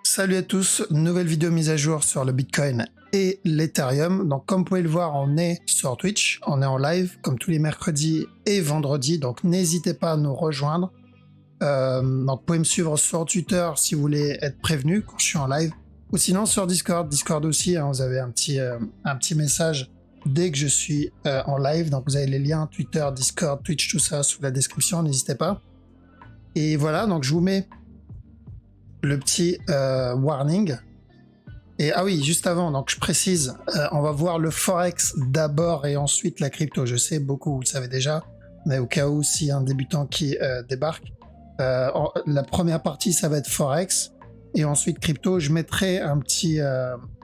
Salut à tous, nouvelle vidéo mise à jour sur le Bitcoin et l'Ethereum. Donc comme vous pouvez le voir, on est sur Twitch, on est en live comme tous les mercredis et vendredis, donc n'hésitez pas à nous rejoindre. Donc vous pouvez me suivre sur Twitter si vous voulez être prévenu quand je suis en live, ou sinon sur Discord aussi, hein, vous avez un petit message dès que je suis en live. Donc vous avez les liens Twitter, Discord, Twitch, tout ça sous la description, n'hésitez pas. Et voilà, donc je vous mets le petit warning. Et ah oui, juste avant, donc je précise, on va voir le Forex d'abord et ensuite la crypto. Je sais, beaucoup vous le savez déjà, mais au cas où s'il y a un débutant qui débarque, la première partie ça va être Forex et ensuite crypto. Je mettrai un petit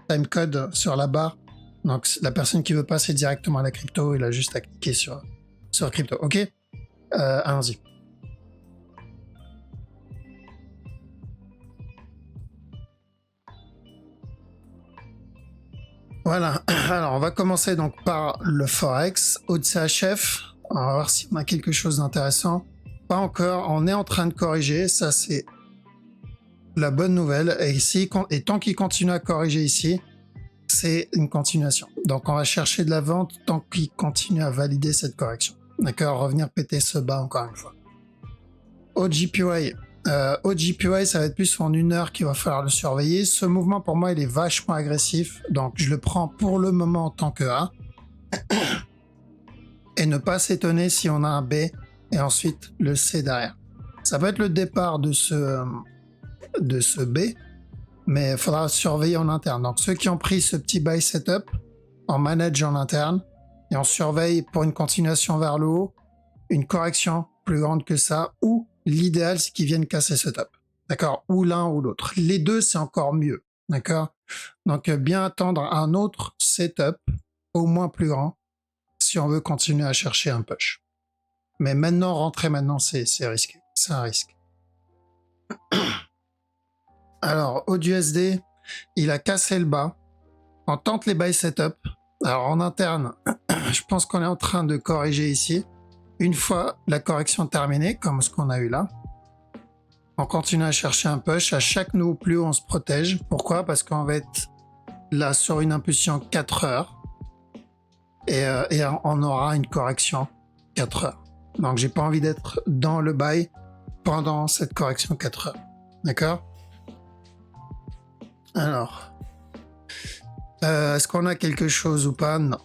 timecode sur la barre. Donc la personne qui veut passer directement à la crypto, il a juste à cliquer sur crypto. Ok, allons-y. Voilà, alors on va commencer donc par le Forex, OCHF, on va voir si on a quelque chose d'intéressant. Pas encore, on est en train de corriger, ça c'est la bonne nouvelle, et ici, et tant qu'il continue à corriger ici, c'est une continuation. Donc on va chercher de la vente tant qu'il continue à valider cette correction. D'accord, revenir péter ce bas encore une fois. OJPY. OJPY, ça va être plus en 1 heure qu'il va falloir le surveiller. Ce mouvement, pour moi, il est vachement agressif. Donc, je le prends pour le moment en tant que A. Et ne pas s'étonner si on a un B et ensuite le C derrière. Ça peut être le départ de ce B, mais il faudra surveiller en interne. Donc, ceux qui ont pris ce petit buy setup, on manage en interne et on surveille pour une continuation vers le haut, une correction plus grande que ça, ou l'idéal, c'est qu'ils viennent casser ce top. D'accord? Ou l'un ou l'autre. Les deux, c'est encore mieux. D'accord? Donc, bien attendre un autre setup, au moins plus grand, si on veut continuer à chercher un push. Mais maintenant, rentrer maintenant, c'est risqué. C'est un risque. Alors, AUDUSD, il a cassé le bas. On tente les buy setup. Alors, en interne, je pense qu'on est en train de corriger ici. Une fois la correction terminée, comme ce qu'on a eu là, on continue à chercher un push. À chaque nouveau plus haut, on se protège. Pourquoi? Parce qu'on va être là sur une impulsion 4 heures et on aura une correction 4 heures. Donc, j'ai pas envie d'être dans le buy pendant cette correction 4 heures. D'accord? Alors, est-ce qu'on a quelque chose ou pas? Non.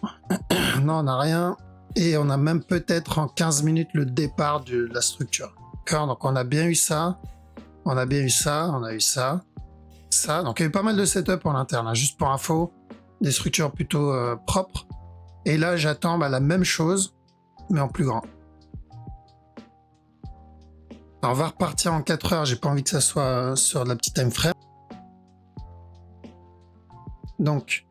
Non, on n'a rien. Et on a même peut-être en 15 minutes le départ de la structure. D'accord? Donc on a bien eu ça, on a bien eu ça, on a eu ça, ça. Donc il y a eu pas mal de setup en interne, hein, juste pour info, des structures plutôt propres. Et là j'attends la même chose, mais en plus grand. Alors, on va repartir en 4 heures, j'ai pas envie que ça soit sur la petite time frame. Donc,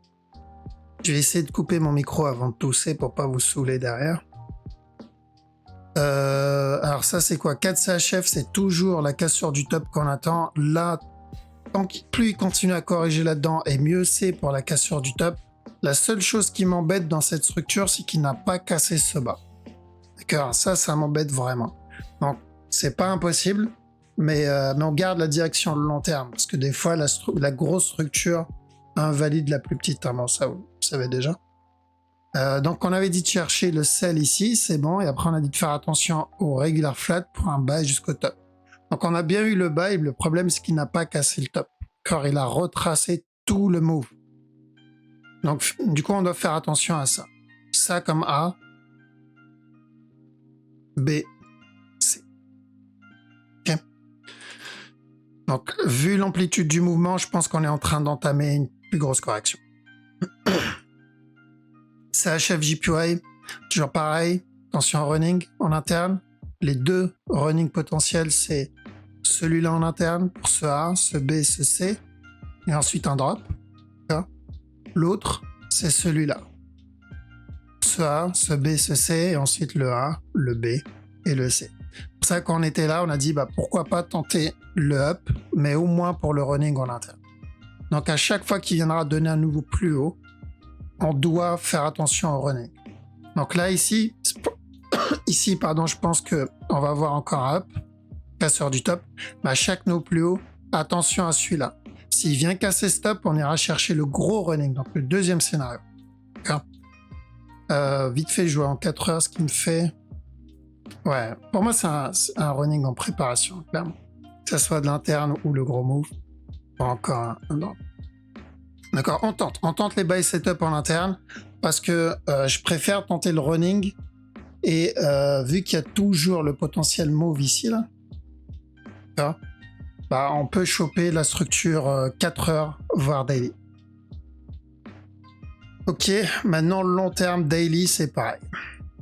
je vais essayer de couper mon micro avant de tousser pour pas vous saouler derrière. Alors ça c'est quoi? 4 CHF, c'est toujours la cassure du top qu'on attend. Là, plus il continue à corriger là-dedans, et mieux c'est pour la cassure du top. La seule chose qui m'embête dans cette structure, c'est qu'il n'a pas cassé ce bas. D'accord? Ça m'embête vraiment. Donc, c'est pas impossible, mais on garde la direction le long terme, parce que des fois, la grosse structure invalide la plus petite. Bon, ça, vous savez déjà. Donc, on avait dit de chercher le sell ici, c'est bon. Et après, on a dit de faire attention au regular flat pour un buy jusqu'au top. Donc, on a bien eu le buy. Le problème, c'est qu'il n'a pas cassé le top. Car il a retracé tout le move. Donc, du coup, on doit faire attention à ça. Ça comme A, B, C. Ok. Donc, vu l'amplitude du mouvement, je pense qu'on est en train d'entamer une plus grosse correction. CHF JPY, toujours pareil, attention running en interne. Les deux running potentiels, c'est celui-là en interne pour ce A, ce B, ce C, et ensuite un drop. L'autre, c'est celui-là. Ce A, ce B, ce C, et ensuite le A, le B et le C. C'est pour ça qu'on était là, on a dit pourquoi pas tenter le up, mais au moins pour le running en interne. Donc à chaque fois qu'il viendra donner un nouveau plus haut, on doit faire attention au running. Donc là ici, je pense que on va avoir encore un up, casseur du top, mais à chaque nouveau plus haut, attention à celui-là. S'il vient casser stop, on ira chercher le gros running, donc le deuxième scénario. Vite fait, je vois en 4 heures ce qu'il me fait. Ouais, pour moi, c'est un running en préparation, clairement. Que ce soit de l'interne ou le gros move. Pas encore un drop. D'accord, on tente les buy setup en interne parce que je préfère tenter le running et vu qu'il y a toujours le potentiel move ici, là, bah, on peut choper la structure 4 heures, voire daily. Ok, maintenant long terme daily, c'est pareil.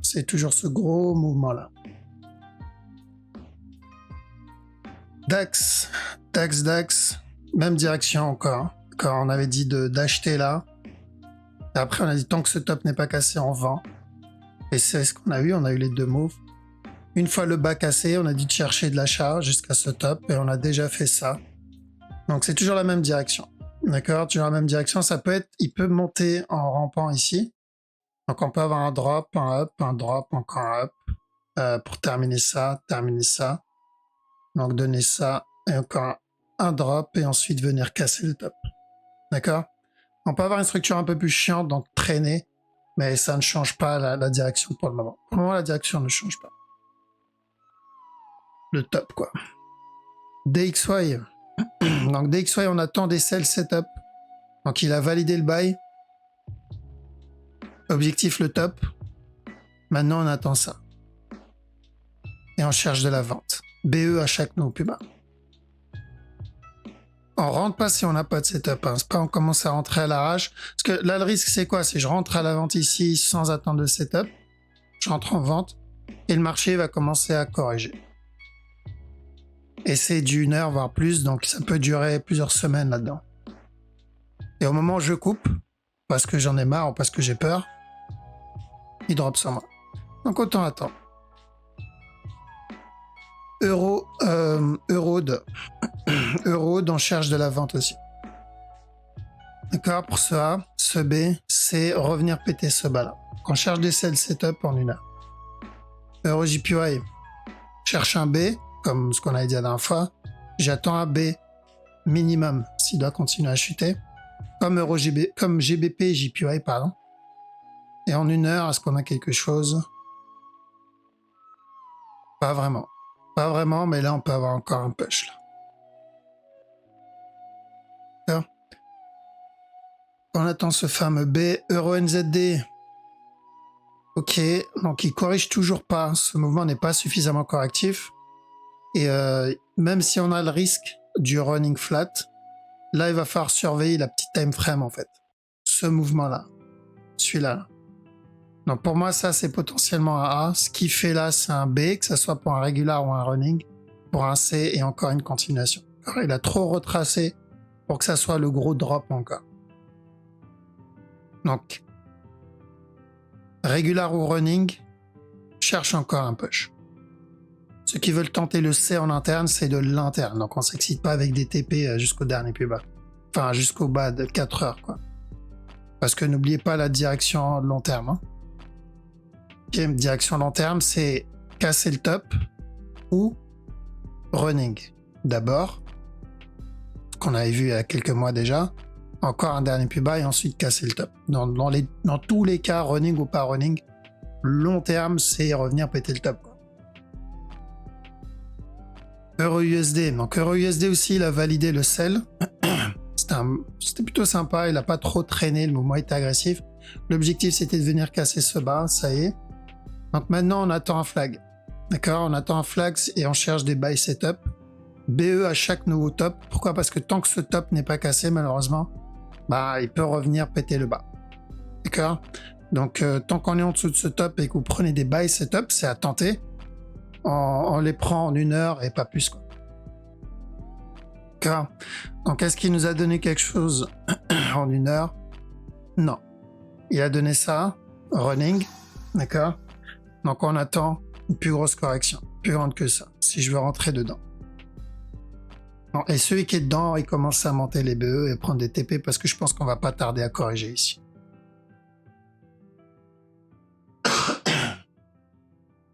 C'est toujours ce gros mouvement-là. DAX, même direction encore. Quand on avait dit d'acheter là. Et après, on a dit tant que ce top n'est pas cassé, on vend. Et c'est ce qu'on a eu. On a eu les deux moves. Une fois le bas cassé, on a dit de chercher de l'achat jusqu'à ce top. Et on a déjà fait ça. Donc, c'est toujours la même direction. D'accord? Toujours la même direction. Ça peut être, il peut monter en rampant ici. Donc, on peut avoir un drop, un up, un drop, encore un up. Pour terminer ça. Donc, donner ça. Et encore un drop. Et ensuite, venir casser le top. D'accord? On peut avoir une structure un peu plus chiante, donc traîner, mais ça ne change pas la direction pour le moment. Pour le moment, la direction ne change pas. Le top, quoi. DXY. Donc DXY, on attend des sell setup. Donc il a validé le buy. Objectif, le top. Maintenant, on attend ça. Et on cherche de la vente. BE à chaque no plus bas. On rentre pas si on n'a pas de setup. C'est pas on commence à rentrer à l'arrache. Parce que là, le risque, c'est quoi? C'est je rentre à la vente ici sans attendre de setup. Je rentre en vente. Et le marché va commencer à corriger. Et c'est d'1 heure, voire plus. Donc, ça peut durer plusieurs semaines là-dedans. Et au moment où je coupe, parce que j'en ai marre ou parce que j'ai peur, il drop sur moi. Donc, autant attendre. Eurode, on cherche de la vente aussi. D'accord, pour ce A, ce B, c'est revenir péter ce bas-là. On cherche des sell setup en 1 heure. EuroJPY, cherche un B, comme ce qu'on a dit la dernière fois. J'attends un B minimum s'il doit continuer à chuter. Comme GBP, JPY, pardon. Et en 1 heure, est-ce qu'on a quelque chose? Pas vraiment. Pas vraiment, mais là, on peut avoir encore un push, là. D'accord. On attend ce fameux B, EURO-NZD. Ok, donc il corrige toujours pas. Ce mouvement n'est pas suffisamment correctif. Et même si on a le risque du running flat, là, il va falloir surveiller la petite time frame, en fait. Ce mouvement-là. Celui-là. Donc pour moi, ça, c'est potentiellement un A. Ce qu'il fait là, c'est un B, que ce soit pour un régular ou un running. Pour un C et encore une continuation. Il a trop retracé pour que ça soit le gros drop encore. Donc, régular ou running, cherche encore un push. Ceux qui veulent tenter le C en interne, c'est de l'interne. Donc on s'excite pas avec des TP jusqu'au dernier plus bas. Enfin, jusqu'au bas de 4 heures, quoi. Parce que n'oubliez pas la direction long terme. Hein. Okay, direction long terme, c'est casser le top ou running. D'abord, ce qu'on avait vu il y a quelques mois déjà, encore un dernier plus bas et ensuite casser le top. Dans tous les cas, running ou pas running, long terme, c'est revenir péter le top. EURUSD. Donc EURUSD aussi, il a validé le sell. C'était plutôt sympa, il n'a pas trop traîné, le mouvement était agressif. L'objectif, c'était de venir casser ce bas, ça y est. Donc maintenant, on attend un flag. D'accord? On attend un flag et on cherche des buy setup. BE à chaque nouveau top. Pourquoi? Parce que tant que ce top n'est pas cassé, malheureusement, bah, il peut revenir péter le bas. D'accord? Donc, tant qu'on est en dessous de ce top et que vous prenez des buy setup, c'est à tenter. On les prend en 1 heure et pas plus, quoi. D'accord? Donc, est-ce qu'il nous a donné quelque chose en 1 heure? Non. Il a donné ça, running. D'accord? Donc, on attend une plus grosse correction, plus grande que ça, si je veux rentrer dedans. Bon, et celui qui est dedans, il commence à monter les BE et prendre des TP parce que je pense qu'on va pas tarder à corriger ici.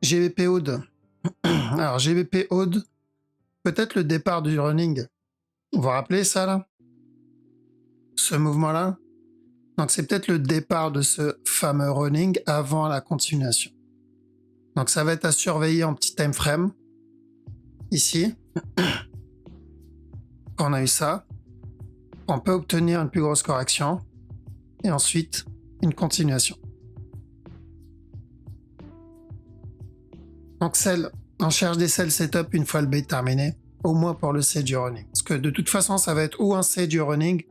GBP Oud. Alors, GBP Oud, peut-être le départ du running. Vous vous rappelez ça, là? ce mouvement-là. Donc c'est peut-être le départ de ce fameux running avant la continuation. Donc ça va être à surveiller en petit time frame. Ici, quand on a eu ça, on peut obtenir une plus grosse correction et ensuite une continuation. Donc on cherche des sell setup une fois le B terminé, au moins pour le C du running. Parce que de toute façon, ça va être ou un C du running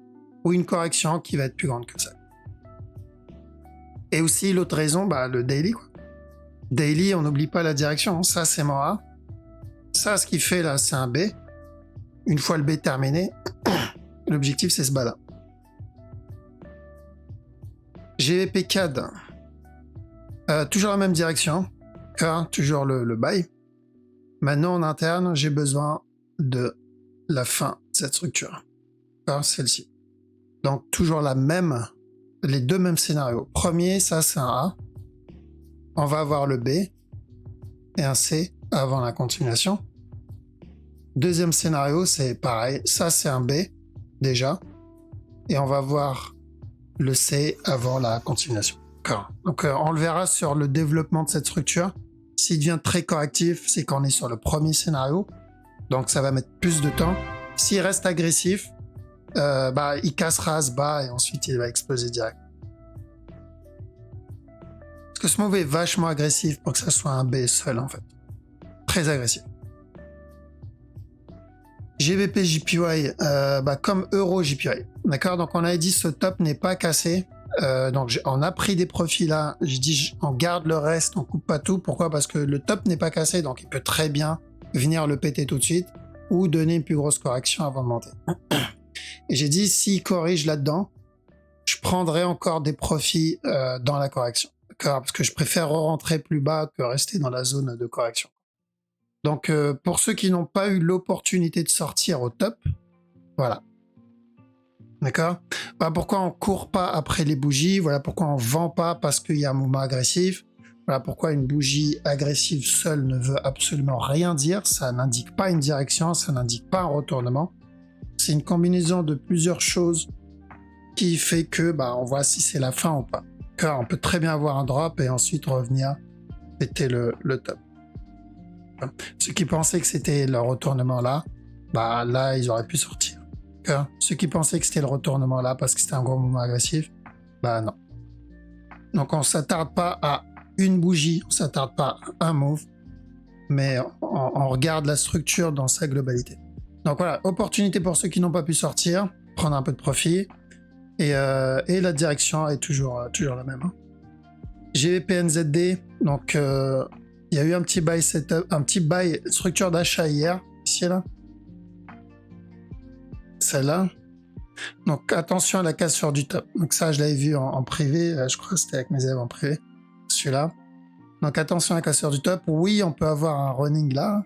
ou une correction qui va être plus grande que ça. Et aussi l'autre raison, le daily, quoi. Daily, on n'oublie pas la direction. Ça, c'est mon A. Ça, ce qu'il fait là, c'est un B. Une fois le B terminé, l'objectif, c'est ce bas-là. GVP CAD. Toujours la même direction. Toujours le buy. Maintenant, en interne, j'ai besoin de la fin de cette structure. Celle-ci. Donc, toujours les deux mêmes scénarios. Premier, ça, c'est un A. On va avoir le B et un C avant la continuation. Deuxième scénario, c'est pareil. Ça, c'est un B, déjà. Et on va voir le C avant la continuation. Donc, on le verra sur le développement de cette structure. S'il devient très correctif, c'est qu'on est sur le premier scénario. Donc, ça va mettre plus de temps. S'il reste agressif, il cassera ce bas et ensuite, il va exploser direct. Parce que ce move est vachement agressif pour que ça soit un B seul, en fait. Très agressif. GBP JPY, comme Euro JPY. D'accord? Donc, on avait dit ce top n'est pas cassé. Donc, on a pris des profits là. J'ai dit, on garde le reste, on coupe pas tout. Pourquoi? Parce que le top n'est pas cassé, donc il peut très bien venir le péter tout de suite ou donner une plus grosse correction avant de monter. Et j'ai dit, s'il corrige là-dedans, je prendrai encore des profits dans la correction. D'accord? Parce que je préfère rentrer plus bas que rester dans la zone de correction. Donc, pour ceux qui n'ont pas eu l'opportunité de sortir au top, voilà. D'accord? Pourquoi on court pas après les bougies, voilà pourquoi on vend pas parce qu'il y a un mouvement agressif, voilà pourquoi une bougie agressive seule ne veut absolument rien dire, ça n'indique pas une direction, ça n'indique pas un retournement. C'est une combinaison de plusieurs choses qui fait que on voit si c'est la fin ou pas. Car on peut très bien avoir un drop et ensuite revenir péter le top. Ceux qui pensaient que c'était le retournement là, là ils auraient pu sortir. Ceux qui pensaient que c'était le retournement là parce que c'était un gros mouvement agressif, non. Donc on s'attarde pas à une bougie, on s'attarde pas à un move, mais on regarde la structure dans sa globalité. Donc voilà, opportunité pour ceux qui n'ont pas pu sortir, prendre un peu de profit, et la direction est toujours la même. GVP NZD, donc il y a eu un petit buy setup, un petit buy structure d'achat hier, ici là. Celle-là. Donc attention à la cassure du top. Donc ça, je l'avais vu en privé, je crois que c'était avec mes élèves en privé, celui-là. Donc attention à la cassure du top. Oui, on peut avoir un running là.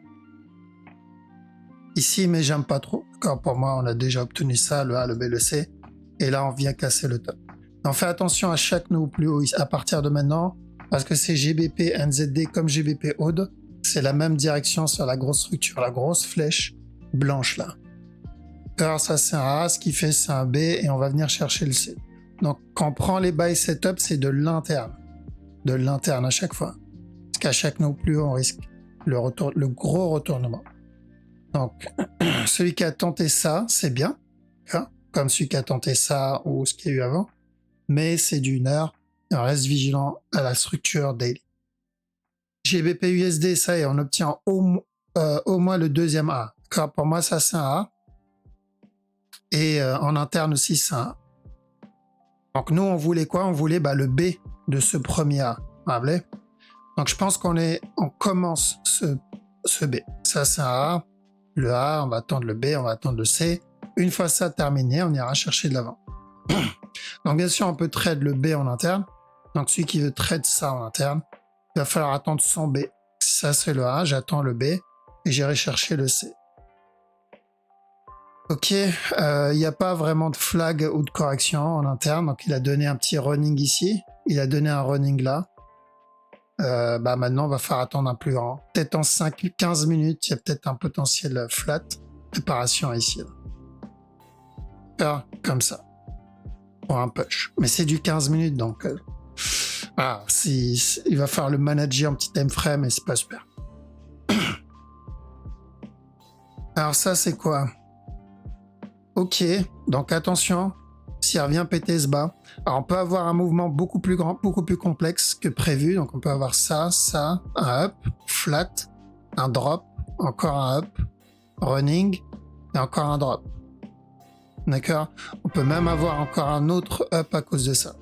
Ici, mais j'aime pas trop. D'accord, pour moi, on a déjà obtenu ça, le A, le B, le C. Et là, on vient casser le top. Donc fais attention à chaque nœud plus haut à partir de maintenant, parce que c'est GBP NZD comme GBP Odd. C'est la même direction sur la grosse structure, la grosse flèche blanche là. Alors ça c'est un A, ce qui fait c'est un B et on va venir chercher le C. Donc quand on prend les buy setup, c'est de l'interne. De l'interne à chaque fois. Parce qu'à chaque nœud plus haut, on risque le gros retournement. Donc celui qui a tenté ça, c'est bien. Comme celui qui a tenté ça ou ce qu'il y a eu avant. Mais c'est d'une heure et on reste vigilant à la structure daily. GBP USD, ça y est, on obtient au moins le deuxième A. Pour moi, ça c'est un A. Et en interne aussi, c'est un A. Donc nous, on voulait quoi? On voulait le B de ce premier A. Donc je pense qu'on commence ce B. Ça c'est un A. Le A, on va attendre le B, on va attendre le C. Une fois ça terminé, on ira chercher de l'avant. Donc bien sûr, on peut trade le B en interne. Donc celui qui veut trade ça en interne, il va falloir attendre son B. Ça c'est le A, j'attends le B et j'irai chercher le C. Ok, il n'y a pas vraiment de flag ou de correction en interne. Donc il a donné un petit running ici. Il a donné un running là. Maintenant, on va faire attendre un plus grand. Peut-être en 5-15 minutes, il y a peut-être un potentiel flat. Préparation ici. Comme ça. pour un push. Mais c'est du 15 minutes, donc il va falloir le manager en petit time frame et c'est pas super. Alors ça, c'est quoi? Ok, donc attention, s'il revient péter ce bas. Alors on peut avoir un mouvement beaucoup plus grand, beaucoup plus complexe que prévu. Donc on peut avoir ça, un up, flat, un drop, encore un up, running et encore un drop. D'accord? On peut même avoir encore un autre up à cause de ça.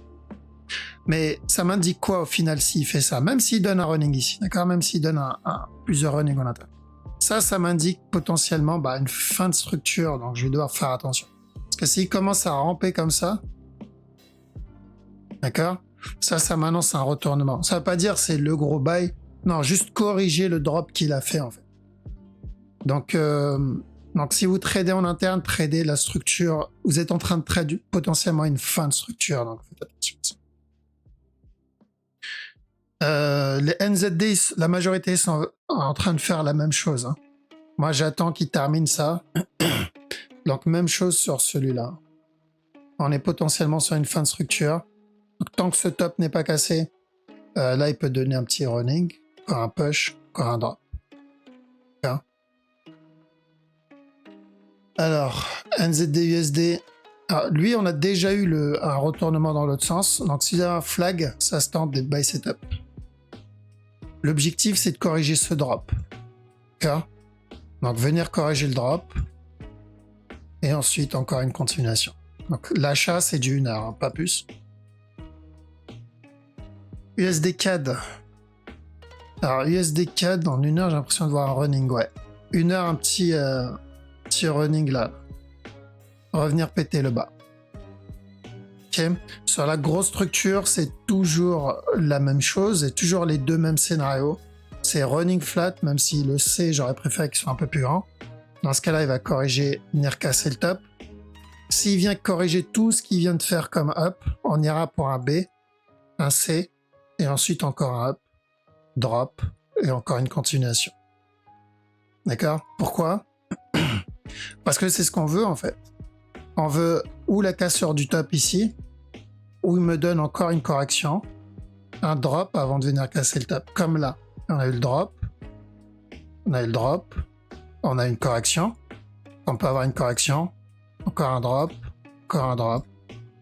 Mais ça m'indique quoi au final s'il fait ça? Même s'il donne un running ici, d'accord? Même s'il donne plusieurs runnings en interne. Ça m'indique potentiellement une fin de structure, donc je vais devoir faire attention. Parce que s'il commence à ramper comme ça, d'accord? Ça m'annonce un retournement. Ça veut pas dire c'est le gros buy, non, juste corriger le drop qu'il a fait en fait. Donc si vous tradez en interne, tradez la structure, vous êtes en train de trader potentiellement une fin de structure, donc faites attention. Les NZD, la majorité sont en train de faire la même chose. Hein. Moi, j'attends qu'ils terminent ça. Donc, même chose sur celui-là. On est potentiellement sur une fin de structure. Donc, tant que ce top n'est pas cassé, là, il peut donner un petit running, encore un push, encore un drop. Hein. Alors, NZD, USD. Alors, lui, on a déjà eu un retournement dans l'autre sens. Donc, s'il y a un flag, ça se tente des buy setup. L'objectif, c'est de corriger ce drop. D'accord? Donc, venir corriger le drop. Et ensuite, encore une continuation. Donc, l'achat, c'est du 1 heure, hein, pas plus. USD CAD. Alors, USD CAD, en 1 heure, j'ai l'impression de voir un running, ouais. 1 heure, un petit running là. Revenir péter le bas. Ok. Sur la grosse structure, c'est toujours la même chose et toujours les deux mêmes scénarios. C'est running flat, même s'il le sait, j'aurais préféré qu'il soit un peu plus grand. Dans ce cas-là, il va corriger, venir casser le top. S'il vient corriger tout ce qu'il vient de faire comme up, on ira pour un B, un C, et ensuite encore un up, drop, et encore une continuation. D'accord? Pourquoi? Parce que c'est ce qu'on veut en fait. On veut ou la cassure du top ici, ou il me donne encore une correction, un drop avant de venir casser le top, comme là. On a eu le drop, on a eu le drop, on a une correction, on peut avoir une correction, encore un drop,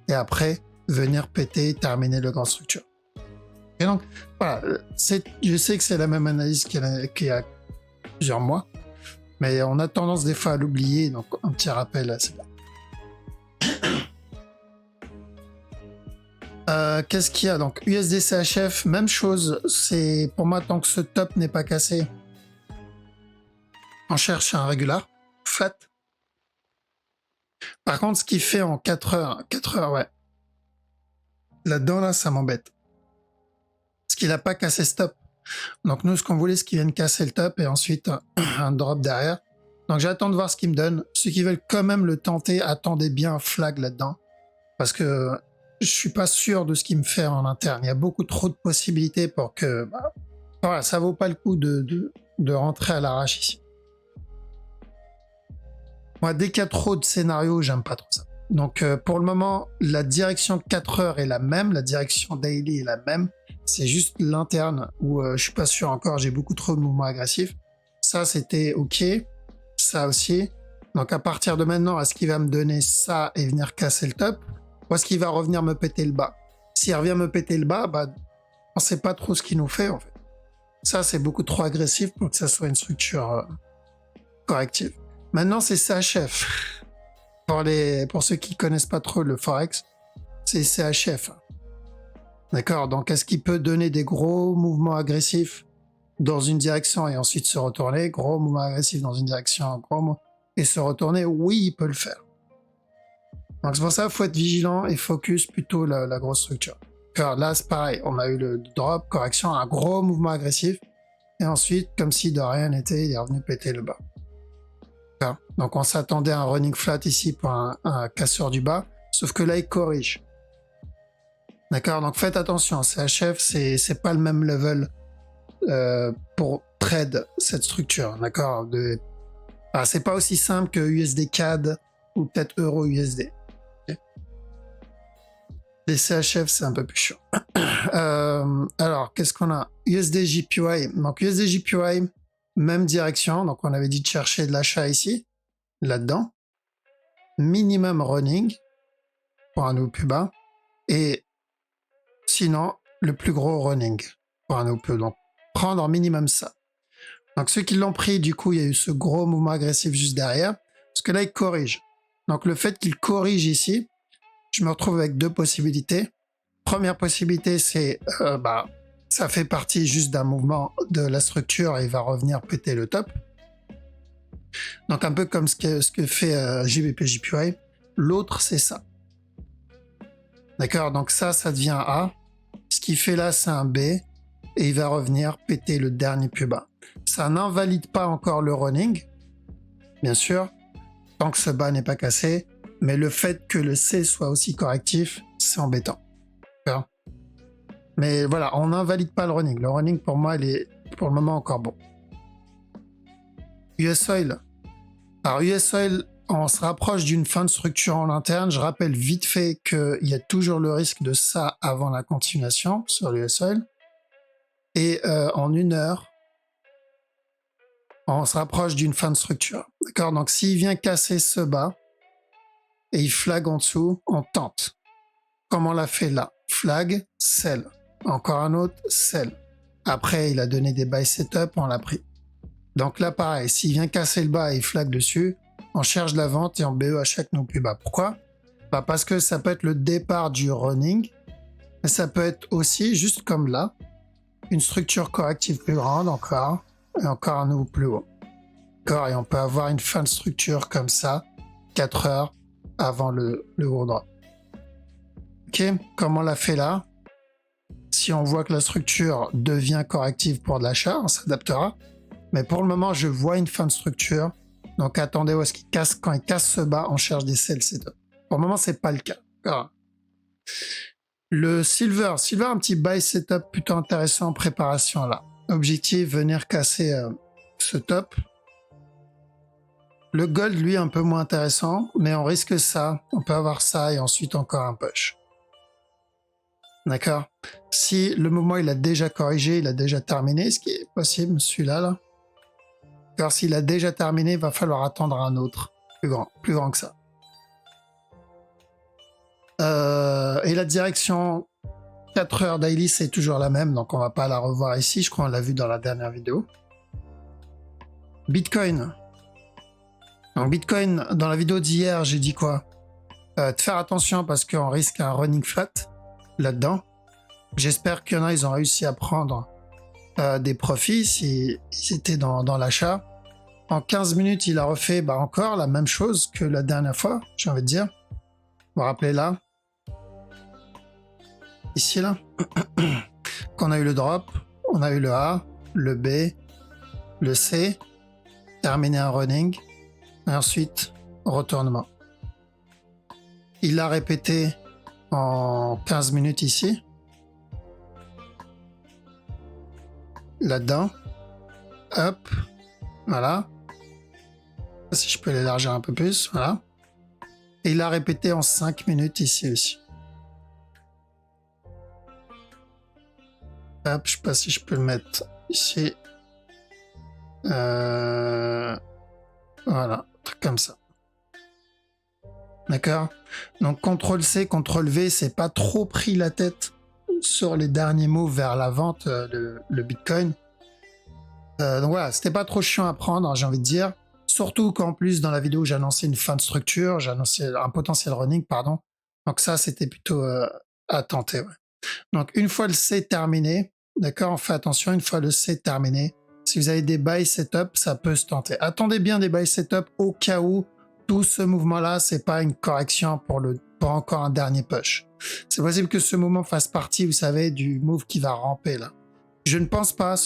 et après venir péter, terminer le grand structure. Et donc, voilà, je sais que c'est la même analyse qu'il y a plusieurs mois, mais on a tendance des fois à l'oublier, donc un petit rappel, c'est bien. Qu'est-ce qu'il y a? Donc USD CHF, même chose, c'est pour moi tant que ce top n'est pas cassé, on cherche un régular, flat. Par contre, ce qu'il fait en 4 heures, ouais. Là-dedans, là, ça m'embête. Parce qu'il n'a pas cassé ce top. Donc nous, ce qu'on voulait, c'est qu'il vienne casser le top et ensuite un drop derrière. Donc j'attends de voir ce qu'il me donne. Ceux qui veulent quand même le tenter, attendez bien un flag là-dedans. Parce que je suis pas sûr de ce qu'il me fait en interne. Il y a beaucoup trop de possibilités pour que... voilà, ça vaut pas le coup de rentrer à l'arrache ici. Moi, dès qu'il y a trop de scénarios, j'aime pas trop ça. Donc pour le moment, la direction 4 heures est la même, la direction daily est la même. C'est juste l'interne où je suis pas sûr encore, j'ai beaucoup trop de mouvements agressifs. Ça, c'était OK. Ça aussi. Donc à partir de maintenant, est-ce qu'il va me donner ça et venir casser le top? Ou est-ce qu'il va revenir me péter le bas? S'il revient me péter le bas, on sait pas trop ce qu'il nous fait en fait. Ça, c'est beaucoup trop agressif pour que ça soit une structure corrective. Maintenant, c'est CHF. Pour ceux qui connaissent pas trop le Forex, c'est CHF. D'accord? Donc, est-ce qu'il peut donner des gros mouvements agressifs dans une direction et ensuite se retourner? Gros mouvements agressifs dans une direction, et se retourner? Oui, il peut le faire. Donc, c'est pour ça qu'il faut être vigilant et focus plutôt la grosse structure. Car là, c'est pareil. On a eu le drop, correction, un gros mouvement agressif. Et ensuite, comme si de rien n'était, il est revenu péter le bas. Donc on s'attendait à un running flat ici pour un casseur du bas, sauf que là il corrige. D'accord, donc faites attention, CHF c'est pas le même level pour trade cette structure, d'accord. C'est pas aussi simple que USD CAD ou peut-être Euro USD. Okay. Les CHF, c'est un peu plus chiant. Alors, qu'est-ce qu'on a? USD JPY. Donc, USD JPY, même direction. Donc, on avait dit de chercher de l'achat ici, là-dedans. Minimum running pour un nouveau plus bas. Et sinon, le plus gros running pour un nouveau plus. Donc, prendre en minimum ça. Donc, ceux qui l'ont pris, du coup, il y a eu ce gros mouvement agressif juste derrière. Parce que là, il corrige. Donc, le fait qu'il corrige ici, je me retrouve avec deux possibilités. Première possibilité, c'est ça fait partie juste d'un mouvement de la structure et il va revenir péter le top. Donc un peu comme ce que fait JBP JPY. L'autre, c'est ça. D'accord, donc ça devient A. Ce qu'il fait là, c'est un B. Et il va revenir péter le dernier plus bas. Ça n'invalide pas encore le running, bien sûr, tant que ce bas n'est pas cassé. Mais le fait que le C soit aussi correctif, c'est embêtant. D'accord. Mais voilà, on n'invalide pas le running. Le running, pour moi, il est pour le moment encore bon. US Oil. Alors, US Oil, on se rapproche d'une fin de structure en interne. Je rappelle vite fait qu'il y a toujours le risque de ça avant la continuation sur l'US Oil. Et en 1 heure, on se rapproche d'une fin de structure. D'accord? Donc, s'il vient casser ce bas et il flag en dessous, on tente. Comme on l'a fait là. Flag, sell. Encore un autre, sell. Après, il a donné des buy setup, on l'a pris. Donc là, pareil, s'il vient casser le bas et il flag dessus, on cherche la vente et on BE à chaque nouveau plus bas. Pourquoi? Parce que ça peut être le départ du running, mais ça peut être aussi, juste comme là, une structure corrective plus grande encore, et encore un nouveau plus haut. D'accord? Et on peut avoir une fin de structure comme ça, 4 heures avant le gros drop. Ok, comme on l'a fait là, si on voit que la structure devient corrective pour de l'achat, on s'adaptera. Mais pour le moment, je vois une fin de structure. Donc attendez où est-ce qu'il casse. Quand il casse ce bas, on cherche des sell setup. Pour le moment, c'est pas le cas. Alors, le silver, un petit buy setup plutôt intéressant en préparation là. Objectif, venir casser ce top. Le gold, lui, un peu moins intéressant, mais on risque ça. On peut avoir ça et ensuite encore un push. D'accord? Si le mouvement il a déjà corrigé, il a déjà terminé, ce qui est possible, celui-là, là. Car s'il a déjà terminé, il va falloir attendre un autre, plus grand que ça. Et la direction 4 heures daily, c'est toujours la même, donc on va pas la revoir ici, je crois qu'on l'a vu dans la dernière vidéo. Bitcoin. Donc Bitcoin, dans la vidéo d'hier, j'ai dit quoi? De faire attention parce qu'on risque un running flat là-dedans. J'espère qu'il y en a, ils ont réussi à prendre des profits s'ils étaient dans l'achat. En 15 minutes, il a refait encore la même chose que la dernière fois, j'ai envie de dire. Vous vous rappelez là? Ici, là. Qu'on a eu le drop, on a eu le A, le B, le C, terminé un running, et ensuite, retournement. Il l'a répété en 15 minutes ici. Là-dedans. Hop. Voilà. Si je peux l'élargir un peu plus. Voilà. Et il l'a répété en 5 minutes ici aussi. Hop, je sais pas si je peux le mettre ici. Voilà. Un truc comme ça. D'accord? Donc, CTRL-C, CTRL-V, c'est pas trop pris la tête sur les derniers moves vers la vente, le Bitcoin. Donc voilà, c'était pas trop chiant à prendre, j'ai envie de dire. Surtout qu'en plus, dans la vidéo, j'ai annoncé une fin de structure, j'ai annoncé un potentiel running, pardon. Donc ça, c'était plutôt à tenter. Ouais. Donc une fois le C terminé, d'accord, on fait attention, une fois le C terminé, si vous avez des buy setup, ça peut se tenter. Attendez bien des buy setup au cas où tout ce mouvement-là, c'est pas une correction pour encore un dernier push. C'est possible que ce mouvement fasse partie, vous savez, du move qui va ramper là. Je ne pense pas,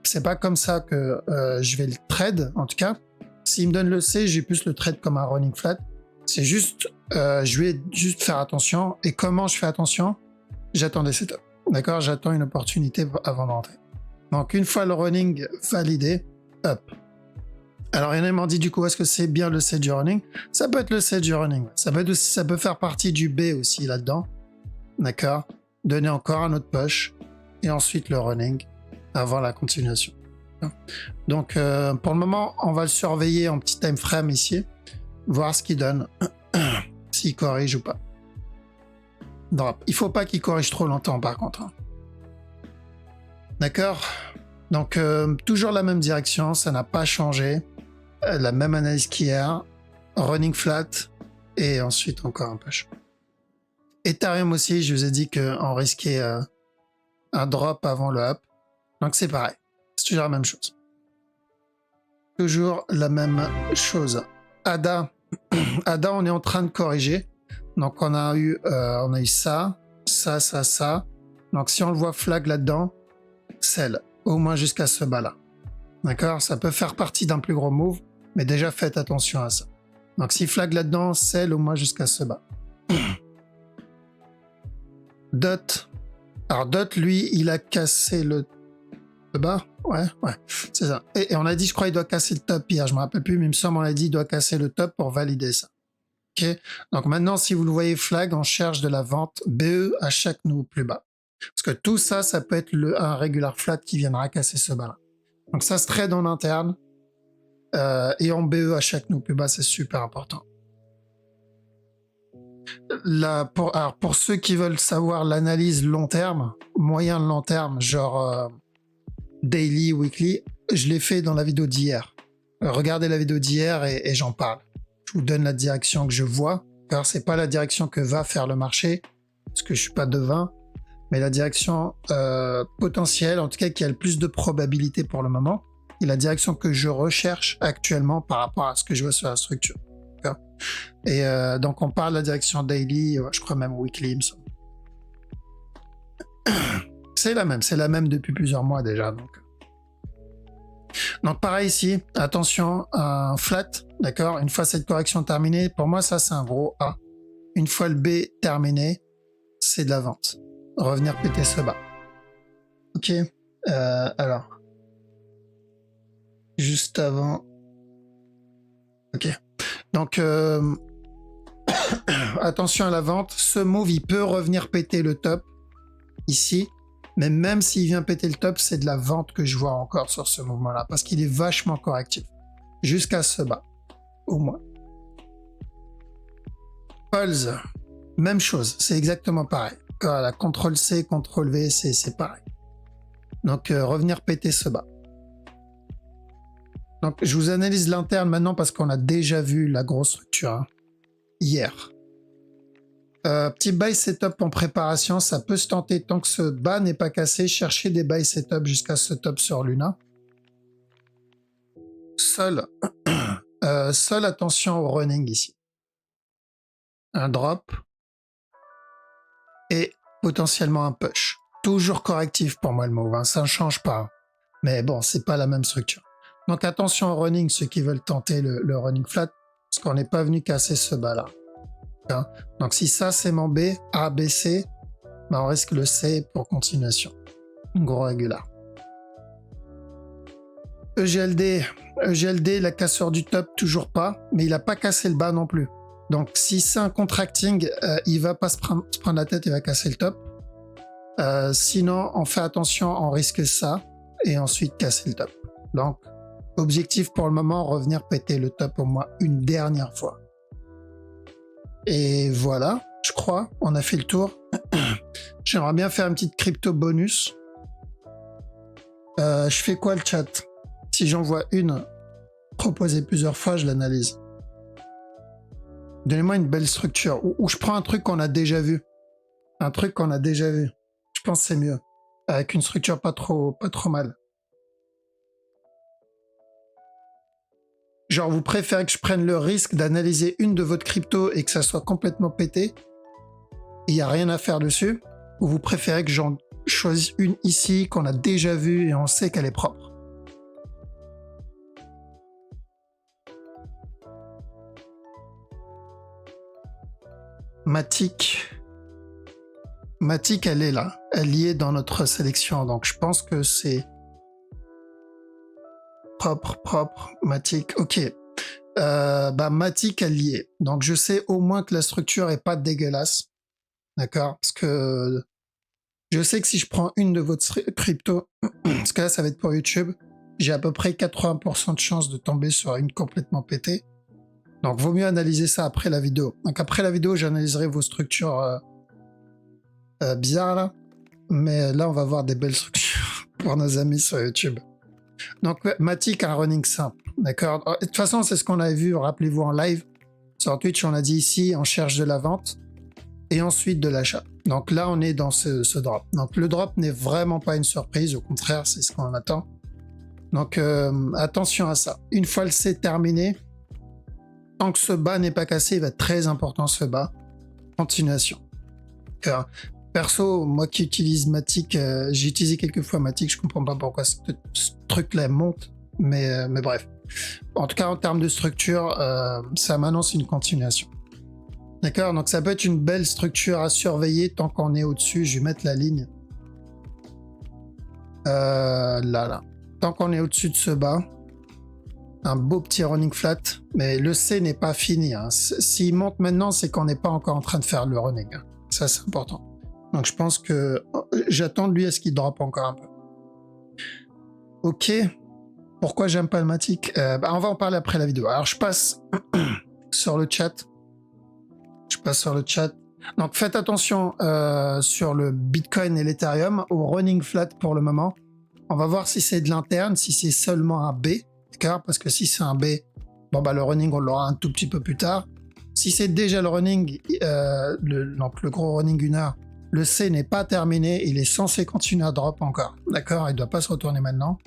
c'est pas comme ça que je vais le trade, en tout cas. S'il me donne le C, j'ai plus le trade comme un running flat. C'est juste, je vais juste faire attention. Et comment je fais attention? J'attends des setups. D'accord? J'attends une opportunité avant d'entrer. Donc, une fois le running validé, hop. Alors, il y en a qui m'ont dit du coup, est-ce que c'est bien le C du running? Ça peut être le C du running. Ça peut faire partie du B aussi là-dedans. d'accord? Donner encore un autre push et ensuite le running avant la continuation. Donc pour le moment, on va le surveiller en petit time frame ici, voir ce qu'il donne, s'il corrige ou pas. Drop. Il faut pas qu'il corrige trop longtemps par contre. Hein. D'accord? Donc toujours la même direction, ça n'a pas changé. La même analyse qu'hier. Running flat et ensuite encore un push. Ethereum aussi, je vous ai dit qu'on risquait un drop avant le up. Donc c'est pareil. C'est toujours la même chose. Toujours la même chose. ADA, ADA, on est en train de corriger. Donc on a eu ça. Donc si on le voit flag là-dedans, sell, au moins jusqu'à ce bas-là. D'accord? Ça peut faire partie d'un plus gros move, mais déjà faites attention à ça. Donc si flag là-dedans, sell au moins jusqu'à ce bas. DOT. Alors DOT, lui, il a cassé le bas. Ouais, c'est ça. Et on a dit, je crois, il doit casser le top hier. Je me rappelle plus, mais il me semble, on a dit, il doit casser le top pour valider ça. Ok. Donc maintenant, si vous le voyez flag, on cherche de la vente BE à chaque nouveau plus bas. Parce que tout ça, ça peut être un regular flat qui viendra casser ce bas-là. Donc ça se trade en interne. Et en BE à chaque nouveau plus bas, c'est super important. Pour ceux qui veulent savoir l'analyse long terme, moyen long terme, genre daily, weekly, je l'ai fait dans la vidéo d'hier. Regardez la vidéo d'hier et j'en parle. Je vous donne la direction que je vois, car c'est pas la direction que va faire le marché, parce que je suis pas devin, mais la direction potentielle, en tout cas qui a le plus de probabilité pour le moment, et la direction que je recherche actuellement par rapport à ce que je vois sur la structure. Et donc on parle de la direction daily, je crois même weekly, il me semble. C'est la même depuis plusieurs mois déjà. Donc pareil ici, attention, un flat, d'accord. Une fois cette correction terminée, pour moi ça c'est un gros A. Une fois le B terminé, c'est de la vente. Revenir péter ce bas. Ok, alors, juste avant. Ok, donc attention à la vente. Ce move, il peut revenir péter le top ici. Mais même s'il vient péter le top, c'est de la vente que je vois encore sur ce mouvement-là. Parce qu'il est vachement correctif. Jusqu'à ce bas. Au moins. Pulse. Même chose. C'est exactement pareil. Voilà, CTRL-C, CTRL-V, c'est pareil. Donc, revenir péter ce bas. Donc, je vous analyse l'interne maintenant parce qu'on a déjà vu la grosse structure. Hein, hier. Petit buy setup en préparation, ça peut se tenter tant que ce bas n'est pas cassé, chercher des buy setup jusqu'à ce top sur Luna. Seul, attention au running ici. Un drop et potentiellement un push. Toujours correctif pour moi le move, hein, ça ne change pas. Mais bon, c'est pas la même structure. Donc attention au running, ceux qui veulent tenter le running flat, parce qu'on n'est pas venu casser ce bas là. Donc si ça c'est mon B, A, B, C, ben on risque le C pour continuation. Gros régular. EGLD, la cassure du top, toujours pas, mais il n'a pas cassé le bas non plus. Donc si c'est un contracting, il va pas se prendre la tête, il va casser le top. Sinon, on fait attention, on risque ça, et ensuite casser le top. Donc, objectif pour le moment, revenir péter le top au moins une dernière fois. Et voilà, je crois, on a fait le tour. J'aimerais bien faire une petite crypto bonus. Je fais quoi le chat? Si j'en vois une proposée plusieurs fois, je l'analyse. Donnez-moi une belle structure. Ou je prends un truc qu'on a déjà vu. Un truc qu'on a déjà vu. Je pense que c'est mieux. Avec une structure pas trop mal. Genre, vous préférez que je prenne le risque d'analyser une de votre crypto et que ça soit complètement pété, il n'y a rien à faire dessus, ou vous préférez que j'en choisisse une ici qu'on a déjà vue et on sait qu'elle est propre? Matic, elle est là. Elle y est dans notre sélection, donc je pense que c'est propre, Matic, ok. Matic, elle y est. Donc je sais au moins que la structure est pas dégueulasse. d'accord? Parce que je sais que si je prends une de votre crypto, parce que là, ça va être pour YouTube, j'ai à peu près 80% de chances de tomber sur une complètement pétée. Donc, vaut mieux analyser ça après la vidéo. Donc, après la vidéo, j'analyserai vos structures bizarres, là. Mais là, on va voir des belles structures pour nos amis sur YouTube. Donc, Matic a un running simple, d'accord? De toute façon, c'est ce qu'on avait vu, rappelez-vous, en live. Sur Twitch, on a dit ici, on cherche de la vente et ensuite de l'achat. Donc là, on est dans ce drop. Donc le drop n'est vraiment pas une surprise, au contraire, c'est ce qu'on attend. Donc attention à ça. Une fois le C terminé, tant que ce bas n'est pas cassé, il va être très important ce bas. Continuation. Perso, moi qui utilise Matic, j'ai utilisé quelques fois Matic, je comprends pas pourquoi ce truc-là monte, mais bref. En tout cas, en termes de structure, ça m'annonce une continuation. D'accord, donc ça peut être une belle structure à surveiller tant qu'on est au-dessus. Je vais mettre la ligne. Là. Tant qu'on est au-dessus de ce bas, un beau petit running flat, mais le C n'est pas fini. Hein. S'il monte maintenant, c'est qu'on n'est pas encore en train de faire le running. Hein. Ça, c'est important. Donc je pense que j'attends de lui à ce qu'il drop encore un peu. Ok. Pourquoi j'aime pas le Matic? On va en parler après la vidéo. Alors je passe sur le chat. Donc faites attention sur le Bitcoin et l'Ethereum au running flat pour le moment. On va voir si c'est de l'interne, si c'est seulement un B, d'accord? Parce que si c'est un B, bon bah le running on l'aura un tout petit peu plus tard. Si c'est déjà le running, donc le gros running 1 heure, le C n'est pas terminé, il est censé continuer à drop encore, d'accord? Il ne doit pas se retourner maintenant.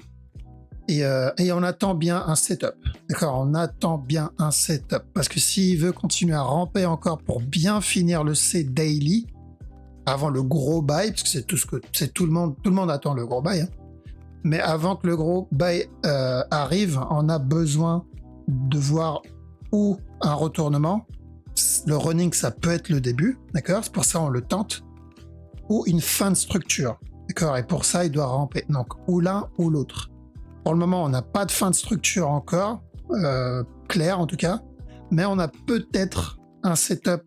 Et on attend bien un setup. D'accord, on attend bien un setup. Parce que s'il veut continuer à ramper encore pour bien finir le C daily, avant le gros buy, parce que tout le monde attend le gros buy, hein. Mais avant que le gros buy arrive, on a besoin de voir où un retournement. Le running, ça peut être le début, d'accord? C'est pour ça on le tente. Ou une fin de structure, d'accord? Et pour ça, il doit ramper. Donc, ou l'un ou l'autre. Pour le moment, on n'a pas de fin de structure encore, clair en tout cas, mais on a peut-être un setup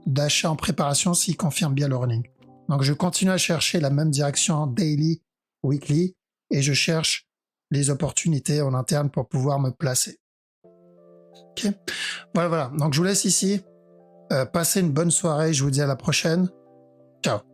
d'achat en préparation s'il confirme bien le running. Donc je continue à chercher la même direction daily, weekly, et je cherche les opportunités en interne pour pouvoir me placer. Ok, voilà. Donc je vous laisse ici. Passez une bonne soirée, je vous dis à la prochaine. Ciao.